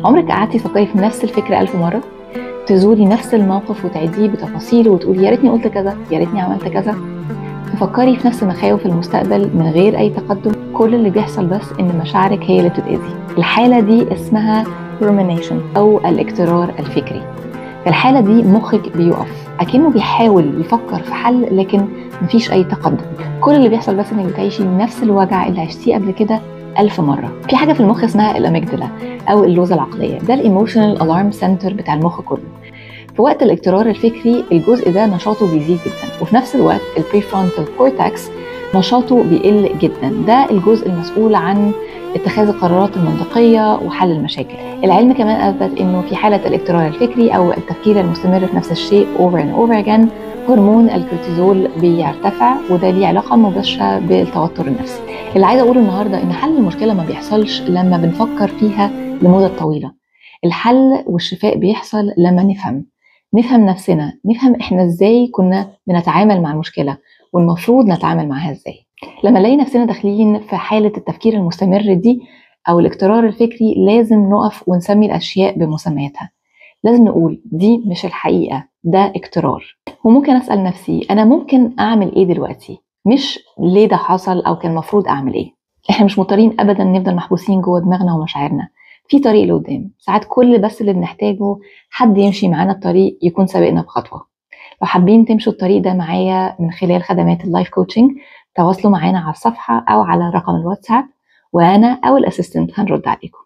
عمرك قعدتي تفكري في نفس الفكرة 1000 مرة؟ تزوري نفس الموقف وتعيديه بتفاصيله وتقولي يا ريتني قلت كذا، يا ريتني عملت كذا؟ تفكري في نفس مخاوف المستقبل من غير أي تقدم؟ كل اللي بيحصل بس إن مشاعرك هي اللي بتتأذي. الحالة دي اسمها rumination أو الاكترار الفكري. في الحالة دي مخك بيقف أكنه بيحاول يفكر في حل، لكن مفيش أي تقدم. كل اللي بيحصل بس إنك بتعيشي نفس الوجع اللي عشتيه قبل كده 1000 مرة. في حاجة في المخ اسمها الأميجدلا أو اللوزة العقلية، ده الإيموشنال ألارم سنتر بتاع المخ كله. في وقت الاكترار الفكري الجزء ده نشاطه بيزيد جدا، وفي نفس الوقت البريفرونتال كورتكس نشاطه بيقل جدا. ده الجزء المسؤول عن اتخاذ القرارات المنطقية وحل المشاكل. العلم كمان أثبت إنه في حالة الاكترار الفكري أو التفكير المستمر في نفس الشيء over and over again هرمون الكورتيزول بيرتفع، وده ليه علاقة مباشرة بالتوتر النفسي. اللي عايزة أقوله النهاردة إن حل المشكلة ما بيحصلش لما بنفكر فيها لمدة طويلة. الحل والشفاء بيحصل لما نفهم نفسنا، نفهم احنا ازاي كنا بنتعامل مع المشكلة والمفروض نتعامل معها ازاي. لما نلاقي نفسنا داخلين في حالة التفكير المستمر دي او الاكترار الفكري، لازم نقف ونسمي الاشياء بمسمياتها. لازم نقول دي مش الحقيقة، ده اكترار. وممكن اسأل نفسي انا ممكن اعمل ايه دلوقتي، مش ليه ده حصل او كان المفروض اعمل ايه. احنا مش مضطرين ابدا نفضل محبوسين جوه دماغنا ومشاعرنا، في طريق لقدام. ساعات كل بس اللي بنحتاجه حد يمشي معانا الطريق، يكون سابقنا بخطوة. لو حابين تمشوا الطريق ده معايا من خلال خدمات اللايف كوتشنج، تواصلوا معانا على الصفحة أو على رقم الواتساب، وأنا أو الأسيستنت هنرد عليكم.